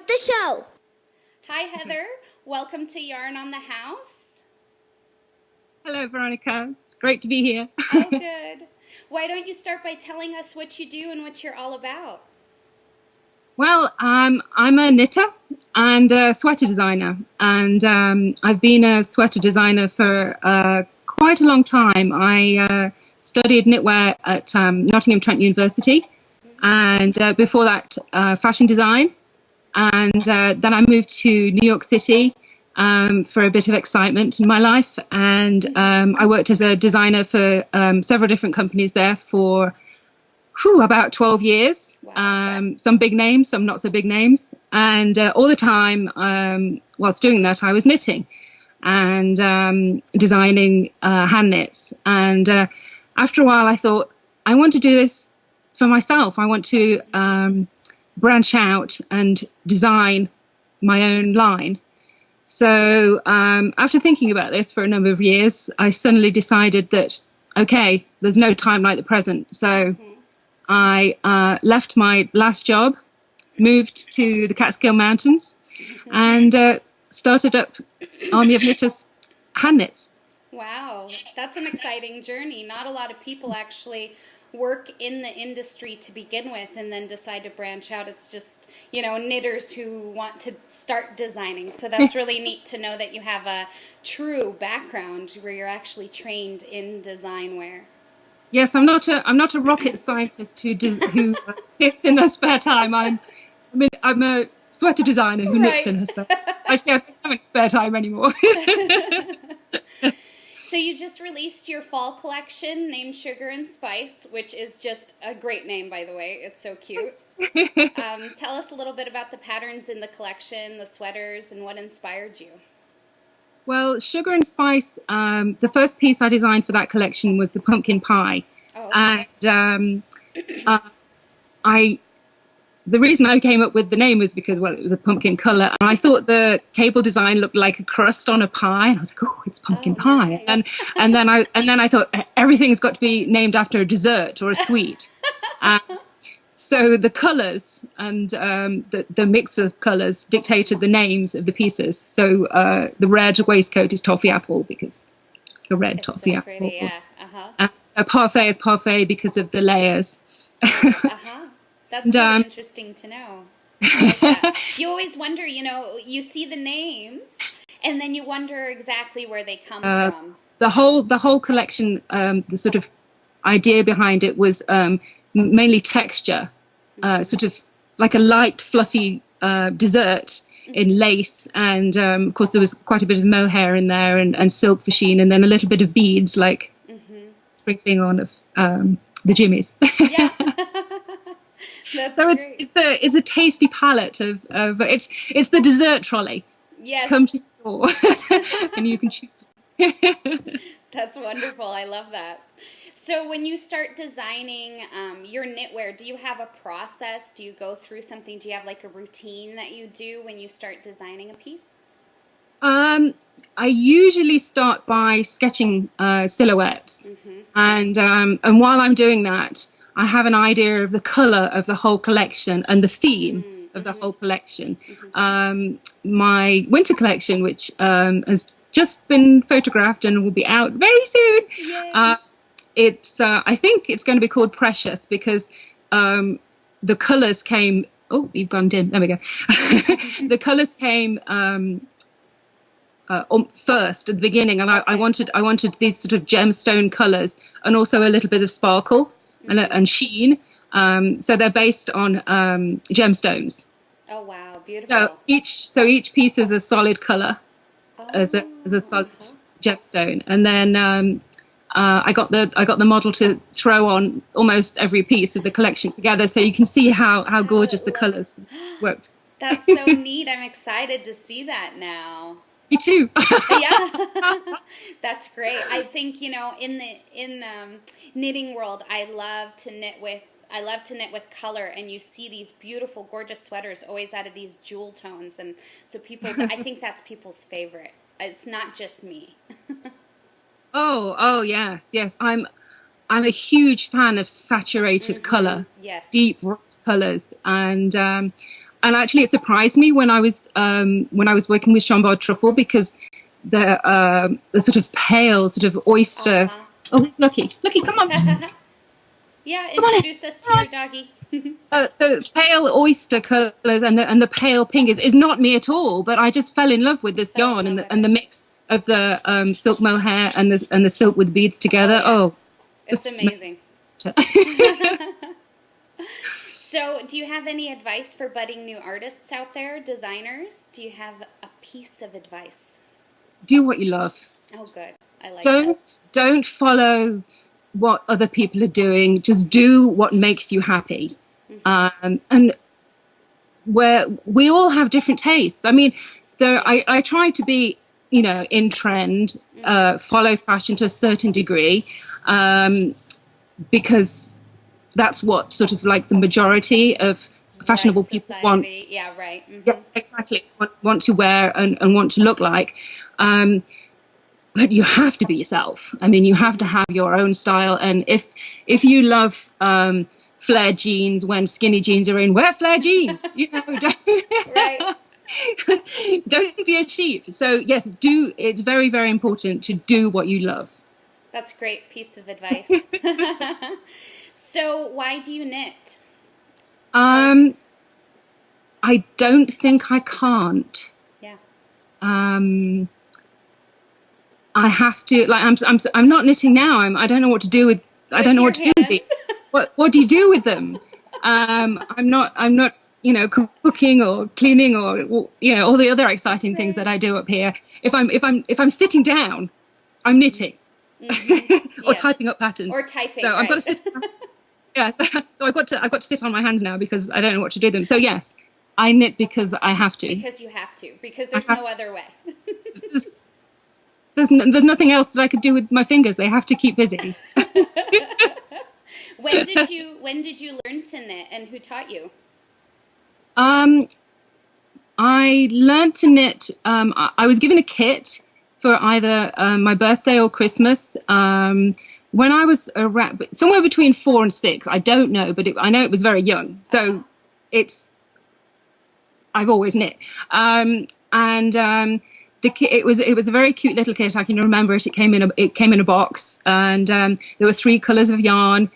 Start the show. Hi, Heather. Welcome to Yarn on the House. Hello, Veronica. It's great to be here. Oh, good. Why don't you start by telling us what you do and what you're all about? Well, I'm a knitter and a sweater designer, and I've been a sweater designer for quite a long time. I studied knitwear at Nottingham Trent University, and before that, fashion design. And then I moved to New York City for a bit of excitement in my life. And I worked as a designer for several different companies there for about 12 years. Wow. Some big names, some not so big names. And all the time whilst doing that, I was knitting and designing hand knits. And after a while, I thought, I want to do this for myself. I want to branch out and design my own line. So after thinking about this for a number of years, I suddenly decided that, okay, there's no time like the present. So I left my last job, moved to the Catskill Mountains, and started up Army of Knitters hand knits. Wow, that's an exciting journey. Not a lot of people actually work in the industry to begin with and then decide to branch out. It's just, knitters who want to start designing. So that's really neat to know that you have a true background where you're actually trained in design wear. Yes, I'm not a rocket scientist who knits in their spare time. I'm a sweater designer who knits in her spare time. Actually, I don't have any spare time anymore. So you just released your fall collection named Sugar and Spice, which is just a great name, by the way. It's so cute. Tell us a little bit about the patterns in the collection, the sweaters, and what inspired you. Well, Sugar and Spice, the first piece I designed for that collection was the pumpkin pie. Oh, okay. And the reason I came up with the name was because, well, it was a pumpkin colour, and I thought the cable design looked like a crust on a pie, and I was like, oh, it's pumpkin pie. Nice. And then I thought everything's got to be named after a dessert or a sweet. So the colours and the mix of colours dictated the names of the pieces. So the red waistcoat is toffee apple because the red It's toffee so apple. pretty, yeah. Uh-huh. A parfait is parfait because of the layers. Uh-huh. That's really interesting to know. I like that. You always wonder, you see the names and then you wonder exactly where they come from. The whole collection, the sort of idea behind it was mainly texture, sort of like a light, fluffy dessert in lace, and of course there was quite a bit of mohair in there and silk for sheen, and then a little bit of beads like sprinkling on of the jimmies. Yeah. That's so great. it's a tasty palette of it's the dessert trolley. Yes. Come to the door and you can choose. That's wonderful. I love that. So when you start designing your knitwear, do you have a process? Do you go through something? Do you have like a routine that you do when you start designing a piece? I usually start by sketching silhouettes, and while I'm doing that, I have an idea of the colour of the whole collection and the theme of the whole collection. My winter collection, which has just been photographed and will be out very soon. I think it's going to be called Precious because the colours came. Oh, you've gone dim. There we go. The colours came first at the beginning, and I wanted these sort of gemstone colours and also a little bit of sparkle and sheen. So they're based on gemstones. Oh wow, beautiful. So each piece is a solid colour as a solid gemstone, and then I got the model to throw on almost every piece of the collection together, so you can see how gorgeous the colours worked. That's so neat. I'm excited to see that now. Me too. Yeah, that's great. I think in the knitting world, I love to knit with color, and you see these beautiful, gorgeous sweaters always out of these jewel tones, and so I think that's people's favorite. It's not just me. Oh yes. I'm a huge fan of saturated color, Yes, deep colours, and and actually, it surprised me when I was working with Chambord truffle, because the sort of pale, sort of oyster. Oh, it's Lucky. Lucky, come on. Yeah, introduce us to your doggy. The pale oyster colours and the pale pink is not me at all. But I just fell in love with this yarn and the mix of the silk mohair and the silk with beads together. It's amazing. So, do you have any advice for budding new artists out there, designers? Do you have a piece of advice? Do what you love. Oh, good. I like that. Don't follow what other people are doing. Just do what makes you happy. And where we all have different tastes. I mean, I try to be, in trend, follow fashion to a certain degree, because that's what sort of like the majority of fashionable people want. Yeah, right. Mm-hmm. Yeah, exactly. Want to wear and want to look like. But you have to be yourself. I mean, you have to have your own style. And if you love flare jeans when skinny jeans are in, wear flare jeans. Right. Don't be a sheep. So yes, it's very, very important to do what you love. That's a great piece of advice. So why do you knit? I don't think I can't. Yeah. I have to, like, I'm not knitting now. I don't know what to do with. I don't know what to do with these. What do you do with them? I'm not cooking or cleaning or all the other exciting things that I do up here. If I'm sitting down, I'm knitting. Or typing up patterns. Or typing. So I've got to sit. Yeah. So I've got to sit on my hands now because I don't know what to do with them. So yes, I knit because I have to. Because you have to. Because there's no other way. There's nothing else that I could do with my fingers. They have to keep busy. When did you learn to knit, and who taught you? I learned to knit. I was given a kit for either my birthday or Christmas when I was around somewhere between 4 and 6. I don't know, but I know it was very young. So I've always knit. The kit, it was a very cute little kit. I can remember it. It came in a box, and there were 3 colors of yarn: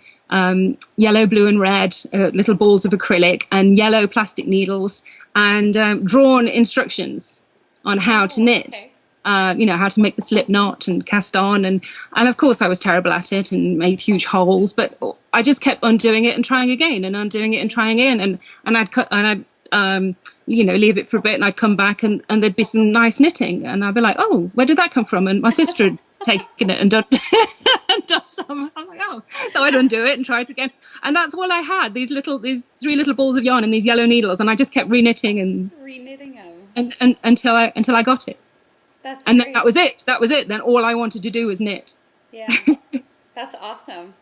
yellow, blue, and red. Little balls of acrylic and yellow plastic needles, and drawn instructions on how to knit. Okay. How to make the slip knot and cast on, and of course I was terrible at it and made huge holes. But I just kept undoing it and trying again, and undoing it and trying again, and I'd cut and I'd leave it for a bit, and I'd come back and there'd be some nice knitting, and I'd be like, oh, where did that come from? And my sister had taken it and done some. I'm like, oh, so I'd undo it and try it again, and that's all I had. These 3 little balls of yarn and these yellow needles, and I just kept reknitting them until I got it. That's and great. that was it. Then all I wanted to do was knit. Yeah, that's awesome.